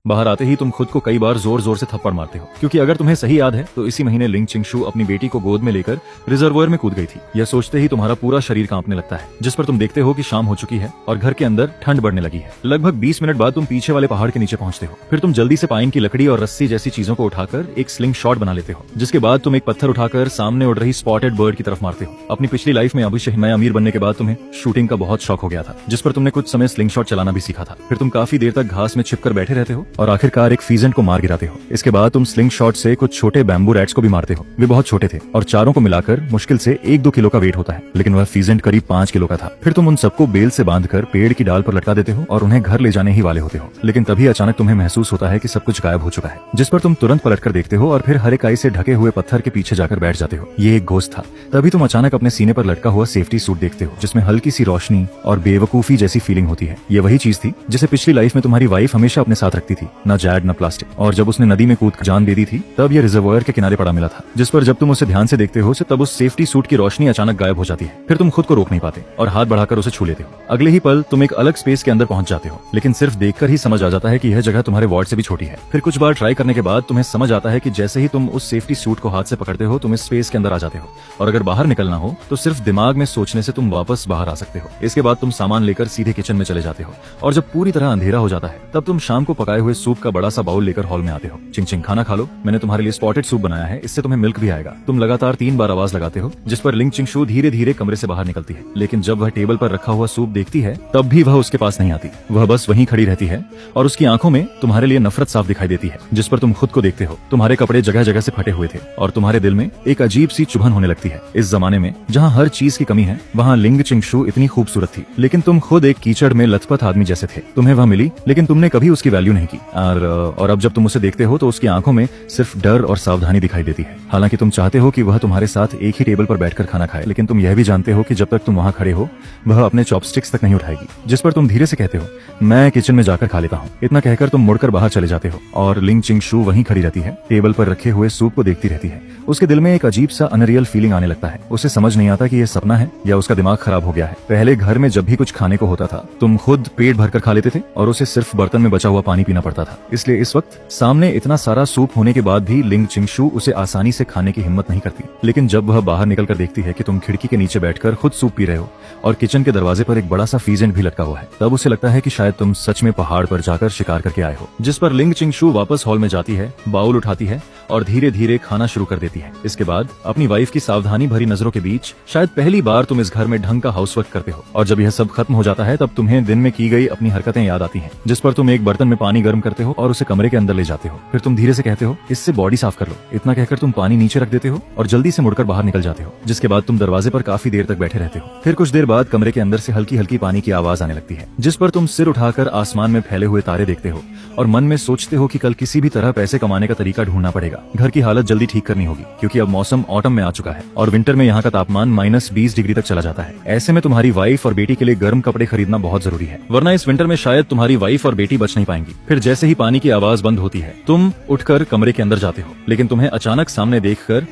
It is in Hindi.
बाहर आते ही तुम खुद को कई बार जोर जोर से थप्पड़ मारते हो, क्योंकि अगर तुम्हें सही याद है तो इसी महीने लिंग चिंगशू अपनी बेटी को गोद में लेकर रिजर्वोयर में कूद गई थी। यह सोचते ही तुम्हारा पूरा शरीर कांपने लगता है, जिस पर तुम देखते हो कि शाम हो चुकी है और घर के अंदर ठंड बढ़ने लगी है। लगभग 20 मिनट बाद तुम पीछे वाले पहाड़ के नीचे पहुंचते हो। फिर तुम जल्दी से पाइन की लकड़ी और रस्सी जैसी चीजों को उठाकर एक स्लिंग शॉट बना लेते हो, जिसके बाद तुम एक पत्थर उठाकर सामने उड़ रही स्पॉटेड बर्ड की तरफ मारते हो। अपनी पिछली लाइफ में अभी मैं अमीर बनने के बाद तुम्हें शूटिंग का बहुत शौक हो गया था, जिस पर तुमने कुछ समय स्लिंग शॉट चलाना भी सीखा था। फिर तुम काफी देर तक घास में छिपकर बैठे रहते हो और आखिरकार एक फीजेंट को मार गिराते हो। इसके बाद तुम स्लिंग शॉट से कुछ छोटे बैम्बू रैट्स को भी मारते हो। वे बहुत छोटे थे और चारों को मिलाकर मुश्किल से 1-2 किलो का वेट होता है, लेकिन वह फीजेंट करीब 5 किलो का था। फिर तुम उन सबको बेल से बांधकर पेड़ की डाल पर लटका देते हो और उन्हें घर ले जाने ही वाले होते हो। लेकिन तभी अचानक तुम्हें महसूस होता है कि सब कुछ गायब हो चुका है, जिस पर तुम तुरंत पलटकर देखते हो और फिर हरे काई से ढके हुए पत्थर के पीछे जाकर बैठ जाते हो। ये एक घोस्ट था। तभी तुम अचानक अपने सीने पर लटका हुआ सेफ्टी सूट देखते हो, जिसमें हल्की सी रोशनी और बेवकूफी जैसी फीलिंग होती है। ये वही चीज थी जिसे पिछली लाइफ में तुम्हारी वाइफ हमेशा अपने साथ रखती थी, न जैड न प्लास्टिक। और जब उसने नदी में कूद जान दे दी थी तब यह रिजर्वोयर के किनारे पड़ा मिला था, जिस पर जब तुम उसे ध्यान से देखते हो तब उस सेफ्टी सूट की रोशनी अचानक गायब हो जाती है। फिर तुम खुद को रोक नहीं पाते और हाथ बढ़ाकर उसे छू लेते हो। अगले ही पल तुम एक अलग स्पेस के अंदर पहुंच जाते हो, लेकिन सिर्फ देखकर ही समझ आ जाता है कि यह जगह तुम्हारे वार्ड से भी छोटी है। फिर कुछ बार ट्राई करने के बाद तुम्हें समझ आता है कि जैसे ही तुम उस सेफ्टी सूट को हाथ से पकड़ते हो तुम इस स्पेस के अंदर आ जाते हो, और अगर बाहर निकलना हो तो सिर्फ दिमाग में सोचने से तुम वापस बाहर आ सकते हो। इसके बाद तुम सामान लेकर सीधे किचन में चले जाते हो, और जब पूरी तरह अंधेरा हो जाता है तब तुम शाम को पकाए हुए सूप का बड़ा सा बाउल लेकर हॉल में आते हो। चिंग चिंग, खाना खा लो, मैंने तुम्हारे लिए स्पॉटेड सूप बनाया है, इससे तुम्हें मिल्क भी आएगा। तुम लगातार 3 बार आवाज लगाते हो, जिस पर लिंग चिंगशू धीरे धीरे कमरे से बाहर निकलती है। लेकिन जब वह टेबल पर रखा हुआ सूप देखती है तब भी वह उसके पास नहीं आती। वह बस वहीं खड़ी रहती है और उसकी आंखों में तुम्हारे लिए नफरत साफ दिखाई देती है, जिस पर तुम खुद को देखते हो। तुम्हारे कपड़े जगह जगह से फटे हुए थे और तुम्हारे दिल में एक अजीब सी चुभन होने लगती है। इस जमाने में जहाँ हर चीज की कमी है, वहाँ लिंग चिंगशू इतनी खूबसूरत थी, लेकिन तुम खुद एक कीचड़ में लथपथ आदमी जैसे थे। तुम्हें वह मिली, लेकिन तुमने कभी उसकी वैल्यू नहीं की। और अब जब तुम उसे देखते हो तो उसकी आंखों में सिर्फ डर और सावधानी दिखाई देती है। हालांकि तुम चाहते हो कि वह तुम्हारे साथ एक ही टेबल पर बैठकर खाना खाए, लेकिन तुम यह भी जानते हो कि जब तक तुम वहाँ खड़े हो वह अपने चॉपस्टिक्स तक नहीं उठाएगी। जिस पर तुम धीरे से कहते हो, मैं किचन में जाकर खा लेता हूँ। इतना कहकर तुम मुड़कर बाहर चले जाते हो और लिंग चिंगशू वहीं खड़ी रहती है, टेबल पर रखे हुए सूप को देखती रहती है। उसके दिल में एक अजीब सा अनरियल फीलिंग आने लगता है। उसे समझ नहीं आता कि यह सपना है या उसका दिमाग खराब हो गया है। पहले घर में जब भी कुछ खाने को होता था तुम खुद पेट भरकर खा लेते थे और उसे सिर्फ बर्तन में बचा हुआ पानी पीना पड़ता था। इसलिए इस वक्त सामने इतना सारा सूप होने के बाद भी लिंग चिंगशू उसे आसानी से खाने की हिम्मत नहीं करती। लेकिन जब वह बाहर निकलकर देखती है कि तुम खिड़की के नीचे बैठकर खुद सूप पी रहे हो और किचन के दरवाजे पर एक बड़ा सा फीजेंट भी लटका हुआ है, तब उसे लगता है कि शायद तुम सच में पहाड़ पर जाकर शिकार करके आए हो। जिस पर लिंग चिंगशू वापस हॉल में जाती है, बाउल उठाती है और धीरे धीरे खाना शुरू कर देती है। इसके बाद अपनी वाइफ की सावधानी भरी नजरों के बीच शायद पहली बार तुम इस घर में ढंग का हाउसवर्क करते हो। और जब यह सब खत्म हो जाता है तब तुम्हें दिन में की गई अपनी हरकतें याद आती हैं, जिस पर तुम एक बर्तन में पानी गर्म करते हो और उसे कमरे के अंदर ले जाते हो। फिर तुम धीरे से कहते हो, इससे बॉडी साफ कर लो। इतना कहकर तुम पानी नीचे रख देते हो और जल्दी से मुड़कर बाहर निकल जाते हो, जिसके बाद तुम दरवाजे पर काफी देर तक बैठे रहते हो। फिर कुछ देर बाद कमरे के अंदर से हल्की हल्की पानी की आवाज आने लगती है, जिस पर तुम सिर उठाकर आसमान में फैले हुए तारे देखते हो और मन में सोचते हो कि कल किसी भी तरह पैसे कमाने का तरीका ढूंढना पड़ेगा। घर की हालत जल्दी ठीक करनी होगी, क्योंकि अब मौसम ऑटम में आ चुका है और विंटर में यहाँ का तापमान -20 डिग्री तक चला जाता है। ऐसे में तुम्हारी वाइफ और बेटी के लिए गर्म कपड़े खरीदना बहुत जरूरी है, वरना इस विंटर में शायद तुम्हारी वाइफ और बेटी बच नहीं पाएंगी। फिर जैसे ही पानी की आवाज बंद होती है तुम उठकर कमरे के अंदर जाते हो, लेकिन तुम्हें अचानक सामने देखकर